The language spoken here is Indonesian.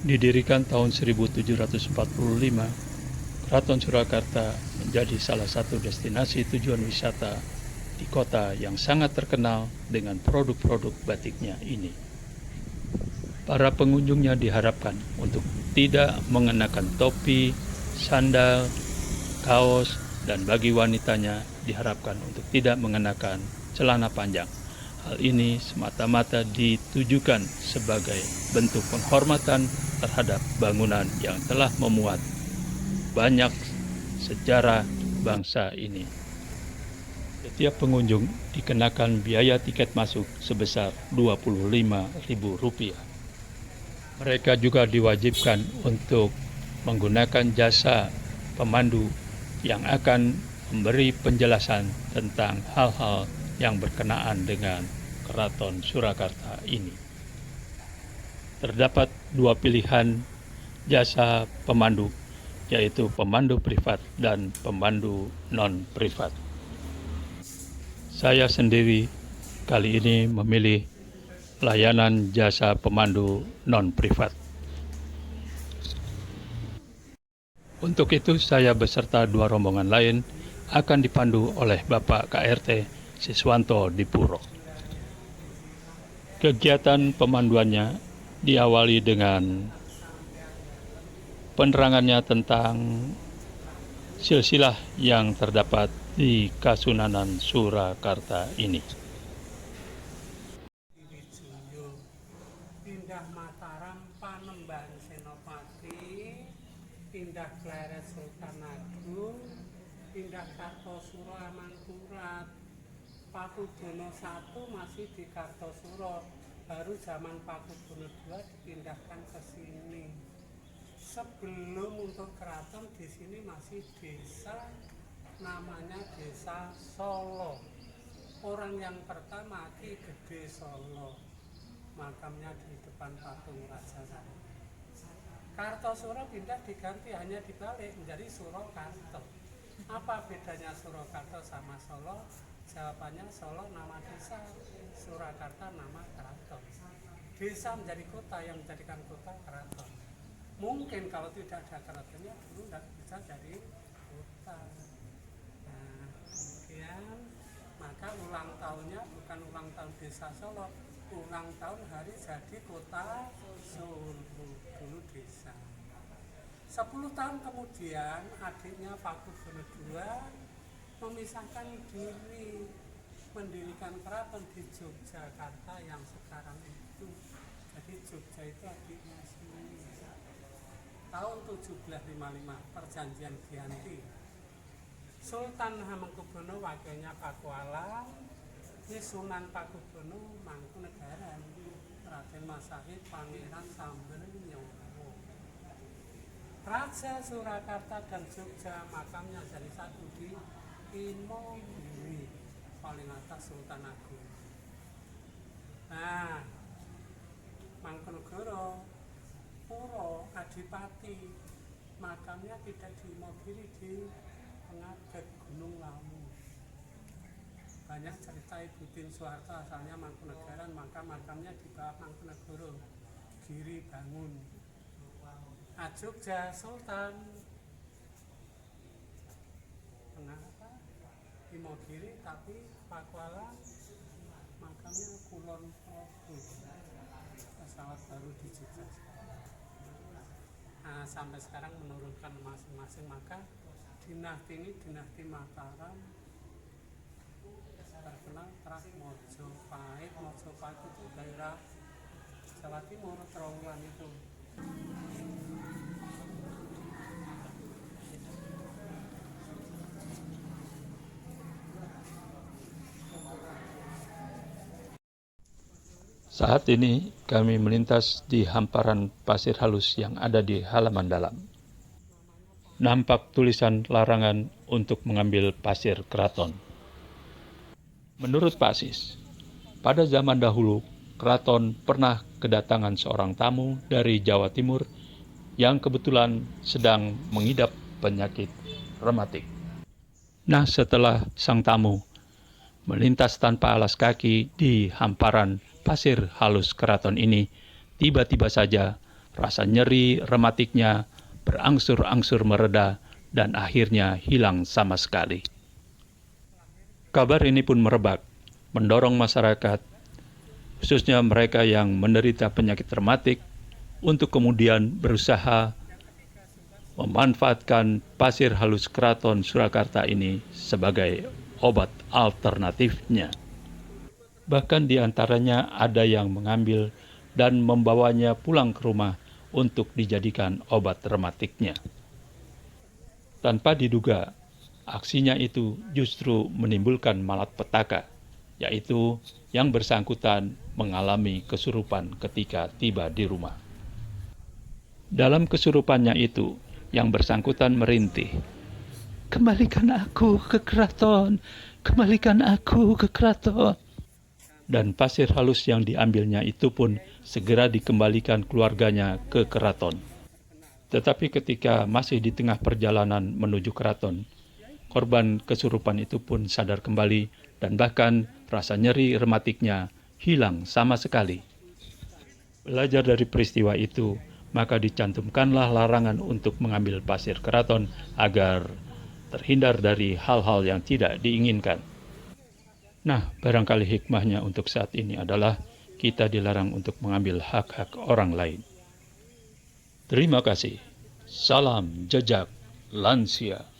Didirikan tahun 1745, Keraton Surakarta menjadi salah satu destinasi tujuan wisata di kota yang sangat terkenal dengan produk-produk batiknya ini. Para pengunjungnya diharapkan untuk tidak mengenakan topi, sandal, kaos, dan bagi wanitanya diharapkan untuk tidak mengenakan celana panjang. Hal ini semata-mata ditujukan sebagai bentuk penghormatan terhadap bangunan yang telah memuat banyak sejarah bangsa ini. Setiap pengunjung dikenakan biaya tiket masuk sebesar Rp25.000. Mereka juga diwajibkan untuk menggunakan jasa pemandu yang akan memberi penjelasan tentang hal-hal yang berkenaan dengan Keraton Surakarta ini. Terdapat dua pilihan jasa pemandu, yaitu pemandu privat dan pemandu non-privat. Saya sendiri kali ini memilih layanan jasa pemandu non-privat. Untuk itu saya beserta dua rombongan lain akan dipandu oleh Bapak KRT Siswanto Dipuro. Kegiatan pemanduannya diawali dengan penerangannya tentang silsilah yang terdapat di Kasunanan Surakarta ini. Pindah Mataram Panembahan Senopati, pindah Pleret Sultan Agung, pindah Kartosuro Amangkurat. Pakubono I masih di Kartosuro, baru zaman Pakubono II dipindahkan ke sini. Sebelum untuk keraton di sini masih desa, namanya Desa Solo. Orang yang pertama Ki Gede Solo, makamnya di depan patung Raja Sari. Kartosuro pindah diganti, hanya dibalik menjadi Surakarta. Apa bedanya Surakarta sama Solo? Jawabannya Solo nama desa, Surakarta nama keraton. Desa menjadi kota, yang menjadikan kota keraton. Mungkin kalau tidak ada keratonnya dulu tidak bisa jadi kota. Nah, kemudian maka ulang tahunnya bukan ulang tahun desa Solo, ulang tahun hari jadi kota Solo, dulu desa. 10 tahun kemudian adiknya Pakubono II memisahkan diri, mendirikan keraton di Yogyakarta yang sekarang itu. Jadi Jogja itu adiknya sini. Tahun 1755 perjanjian Giyanti. Sultan Hamengkubuwono wakilnya Pakualam, ini Sunan Pakubono Mangkunegaran, Raden Masahid Pangeran Sambernyowo. Raja Surakarta dan Jogja makamnya jadi satu di Imogiri, paling atas Sultan Agung. Nah, Mangkunegara Puro Adipati makamnya tidak di Imogiri, di Pengaget Gunung Lawu. Banyak cerita Ibu Tin Soeharto asalnya Mangkunegaran, maka makamnya di bawah Mangkunegara, Giri Bangun. Jogja Sultan Imogiri, tapi Pakualam makamnya Kulon Progo, pesawat baru di Jogja. Nah, sampai sekarang menurunkan masing-masing, maka dinasti ini dinasti Mataram terkenal Trah Mojopahit. Mojopahit itu daerah Jawa Timur, Trawulan itu. Saat ini kami melintas di hamparan pasir halus yang ada di halaman dalam. Nampak tulisan larangan untuk mengambil pasir keraton. Menurut Pak Sis, pada zaman dahulu keraton pernah kedatangan seorang tamu dari Jawa Timur yang kebetulan sedang mengidap penyakit rematik. Nah, setelah sang tamu melintas tanpa alas kaki di hamparan pasir halus keraton ini, tiba-tiba saja rasa nyeri rematiknya berangsur-angsur mereda dan akhirnya hilang sama sekali. Kabar ini pun merebak, mendorong masyarakat, khususnya mereka yang menderita penyakit rematik, untuk kemudian berusaha memanfaatkan pasir halus Keraton Surakarta ini sebagai obat alternatifnya. Bahkan di antaranya ada yang mengambil dan membawanya pulang ke rumah untuk dijadikan obat rematiknya. Tanpa diduga, aksinya itu justru menimbulkan malapetaka, yaitu yang bersangkutan mengalami kesurupan ketika tiba di rumah. Dalam kesurupannya itu, yang bersangkutan merintih, "Kembalikan aku ke keraton, kembalikan aku ke keraton." Dan pasir halus yang diambilnya itu pun segera dikembalikan keluarganya ke keraton. Tetapi ketika masih di tengah perjalanan menuju keraton, korban kesurupan itu pun sadar kembali dan bahkan rasa nyeri rematiknya hilang sama sekali. Belajar dari peristiwa itu, maka dicantumkanlah larangan untuk mengambil pasir keraton agar terhindar dari hal-hal yang tidak diinginkan. Nah, barangkali hikmahnya untuk saat ini adalah kita dilarang untuk mengambil hak-hak orang lain. Terima kasih. Salam jejak lansia.